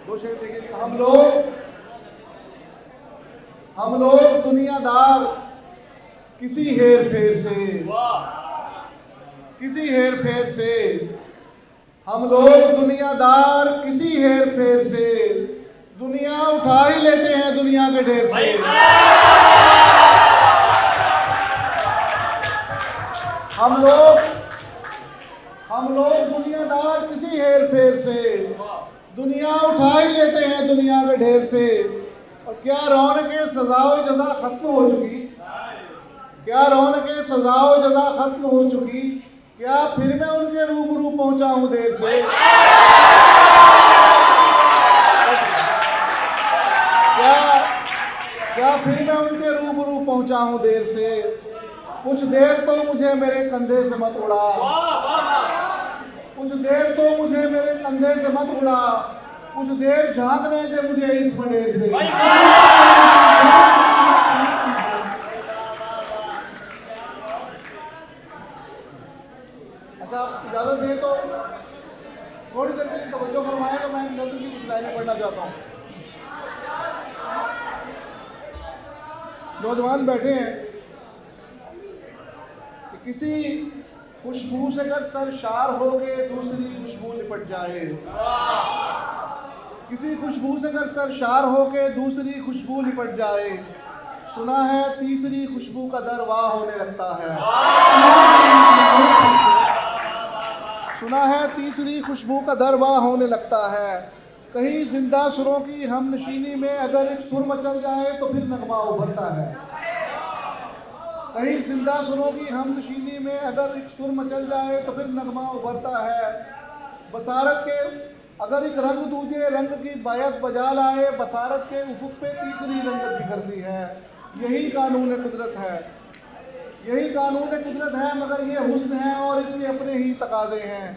दो शेर देखिए कि हम लोग दुनियादार किसी हेर फेर से हम लोग दुनियादार किसी हेर फेर से दुनिया उठा ही लेते हैं दुनिया के ढेर से। हम लोग दुनियादार किसी हेर फेर से दुनिया उठा ही लेते हैं दुनिया के ढेर से। और क्या रौनकें सजाओ जजा खत्म हो चुकी, क्या रौनकें सजाओ जजा खत्म हो चुकी, क्या फिर मैं उनके रूबरू पहुंचा हूं देर से। क्या फिर मैं उनके रूबरू पहुंचा हूं देर से। कुछ देर तो मुझे मेरे कंधे से मत उड़ा, कुछ देर तो मुझे मेरे कंधे से मत उड़ा, कुछ देर झांकने दे मुझे इस मंडेर से। अच्छा, इजाजत दें तो थोड़ी देर के लिए तवज्जो फरमाएं तो मैं नज़्म की कुछ लाइनें पढ़ना चाहता हूँ। नौजवान बैठे हैं कि किसी खुशबू से अगर सरशार हो के दूसरी खुशबू लिपट जाए, किसी खुशबू से अगर सरशार हो के दूसरी खुशबू लिपट जाए, सुना है तीसरी खुशबू का दर वाह होने लगता है। सुना है तीसरी खुशबू का दर वाह होने लगता है। कहीं जिंदा सुरों की हम नशीनी में अगर एक सुर मचल जाए तो फिर नगमा उभरता है। कहीं जिंदा सुरों की हम नशीनी में अगर एक सुर मचल जाए तो फिर नगमा उभरता है। बसारत के अगर एक रंग दूजे रंग की बायत बजा लाए, बसारत के उफुक पे तीसरी रंगत बिखरती है। यही कानून कुदरत है, यही कानून कुदरत है, मगर ये हुस्न है और इसके अपने ही तकाजे हैं।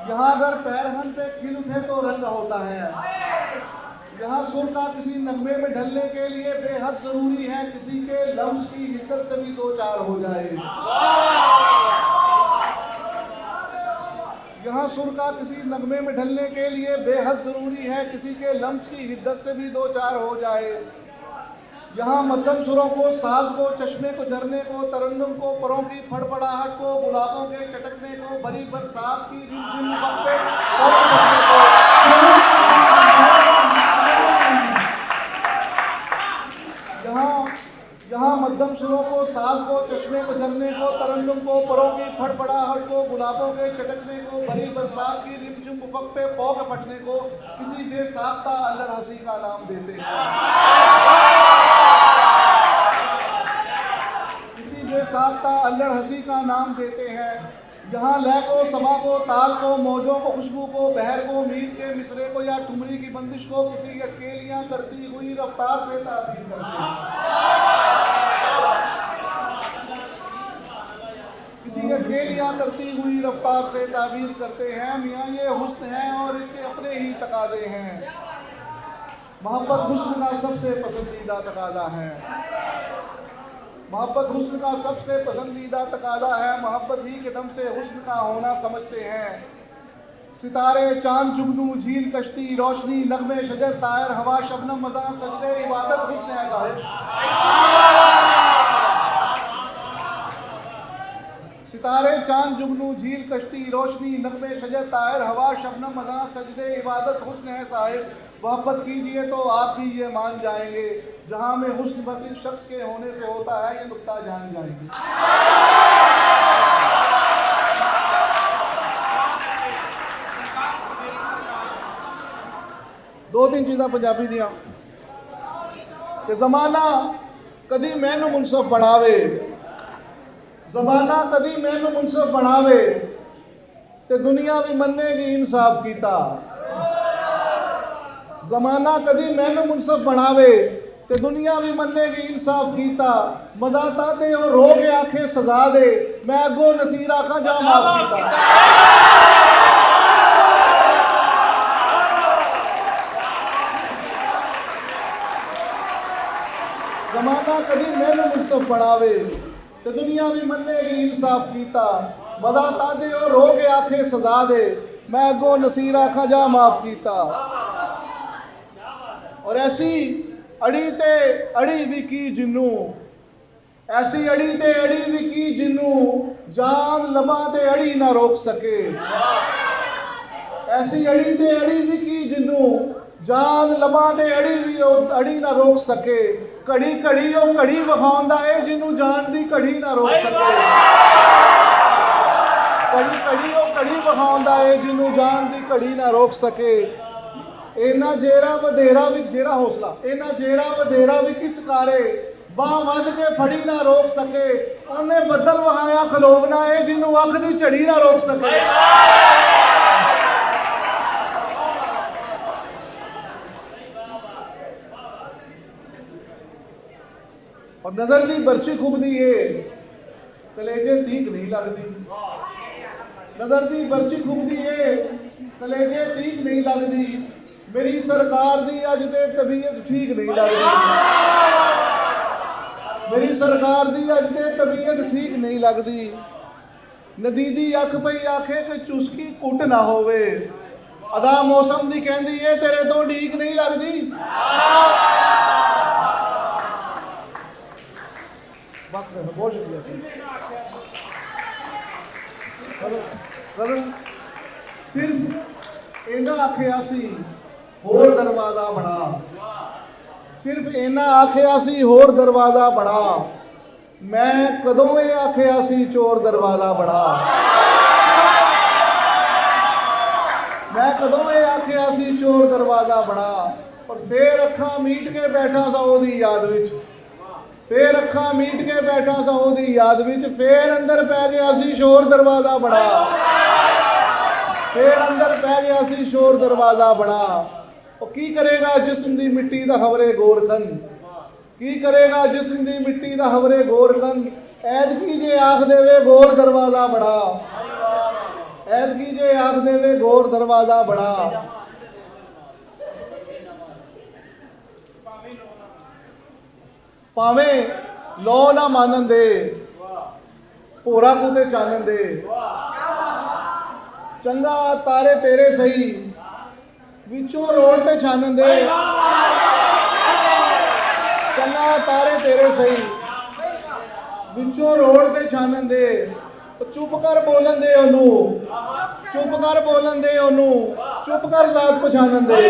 यहाँ अगर पैरहन पे खिल उठे तो रंग होता है। यहाँ सुर का किसी नगमे में ढलने के लिए बेहद जरूरी है किसी के लफ्ज की हिद्दत से भी दो चार हो जाए। यहाँ सुर का किसी नगमे में ढलने के लिए बेहद जरूरी है किसी के लफ्ज की हिद्दत से भी दो चार हो जाए। यहाँ मध्यम सुरों को, साज को, चश्मे को, झरने को, तरन्नुम को, परों की फड़फड़ाहट को, गुलाबों के चटकने को, भरी बरसात की रिमझिम वक्त यहाँ मध्यम सुरों को, साज को, चश्मे को, झरने को, तरन्नुम को, परों की फड़फड़ाहट को, गुलाबों के चटकने को, भरी बरसात की रिमझिम उफक पे पौक फटने को किसी बेसाख्ता अल्लड़ हंसी का नाम देते हैं। किसी बेसाख्ता अल्लड़ हंसी का नाम देते हैं। यहाँ लय को, समा को, ताल को, मौजों को, खुशबू को, बहर को, मीर के मिसरे को या ठुमरी की बंदिश को किसी अकेलियाँ करती हुई रफ्तार से ताबीर करते हैं। किसी अकेलियाँ करती हुई रफ्तार से ताबीर करते हैं। मियाँ ये हुस्न है और इसके अपने ही तकाजे हैं। मोहब्बत हुस्न का सबसे पसंदीदा तकाजा है। मोहब्बत हुस्न का सबसे पसंदीदा तकाजा है। मोहब्बत ही के दम से हुस्न का होना समझते हैं। सितारे, चांद, जुगनू, झील, कश्ती, रोशनी, नगमे, शजर, तायर, हवा, शबनम, मज़ा, सजदे, इबादत हुस्न है साहिब। सितारे, चांद, जुगनू, झील, कश्ती, रोशनी, नगमे, शजर, तायर, हवा, शबनम, मज़ा, सजदे, इबादत हुस्न है साहिब। मोहब्बत कीजिए तो आप भी ये मान जाएंगे, जहाँ में हुस्न बस इस शख्स के होने से होता है, ये नुक्ता जान जाएंगे। दो तीन चीज़ा पंजाबी दिया कि ज़माना कदी मैनू मुनसफ बढ़ावे, ज़माना कदी मैनू मुनसफ बढ़ावे ते दुनिया भी मन्नेगी इंसाफ कीता। ज़माना कदी मैनू मुनसफ बढ़ावे ते दुनिया भी मन्नेगी इंसाफ कीता। मज़ाता दे और रो के आंखें सजा दे, मैं अगो नसीर आखा जा माफ कीता। ज़माना कदी मैनू मुनसफ बढ़ावे ते दुनिया भी मन्नेगी इंसाफ कीता। मज़ाता दे और रो के आंखें सजा दे, मैं अगो नसीर आखा जा माफ कीता। और ऐसी अड़ी ते अड़ी भी की जिन्नू, ऐसी अड़ी ते अड़ी भी की जिन्नू जान लबा ते अड़ी ना रोक सके। ऐसी अड़ी ते अड़ी भी की जिन्नू जान लबा ते अड़ी ना रोक सके। घड़ी घड़ी ओ घड़ी विखाउंदा है जिन्नू जान दी घड़ी ना रोक सके। घड़ी घड़ी ओ घड़ी विखाउंदा है जिन्नू जान दी घड़ी ना रोक सके। इना जेरा वधेरा भी जेरा हौसला, इना जेरा वधेरा भी किस कारे बाह वध के फड़ी ना रोक सके। उन्हें बदल वहाया खलोवना है जिन्नू अख दी झड़ी ना रोक सके। और नजर दी बरछी खुबदी है कलेजे तीक नहीं लगती। नजर दी बरछी खुबदी है कलेजे तीक नहीं लगती। मेरी सरकार दी अज ते तबीयत ठीक नहीं लगती। मेरी सरकार दी अज ते तबीयत ठीक नहीं लगती। नदी दी अख पई आखे कि चुस्की कुट ना होवे। अदा मौसम दी कहंदी है तेरे तो ढीक नहीं लगती। बस बहुत शुक्रिया। सिर्फ इन्ना आखिया सी होर दरवाजा बना। सिर्फ इन्ना आखिया सी होर दरवाजा बना। मैं कदों ये आखिया सी चोर दरवाजा बना। मैं कदों ये आखिया सी चोर दरवाजा बना। और फिर अखा मीट के बैठा सा ओदी याद विच। फिर अखा मीट के बैठा सा ओदी याद विच। फिर अंदर पै गया सी शोर दरवाजा बना। फिर अंदर पै गया सी शोर दरवाजा बना। और की करेगा जिस्म दी मिट्टी दा खबरे गोरखन। की करेगा जिस्म दी मिट्टी दा खबरे गोरखन। ऐद की जे आख देवे गोर दरवाजा बना। ऐद की जे आख देवे गोर दरवाजा बना। भावें लो ना मानन दे भोरा कुते चानन दे। चंगा तारे तेरे सही विचों रोड ते छानन दे। चंगा तारे तेरे सही विचों रोड ते छानन दे। चुप कर बोलन दे ओनू। चुप कर बोलन दे ओनू। चुप कर जात पछानन दे।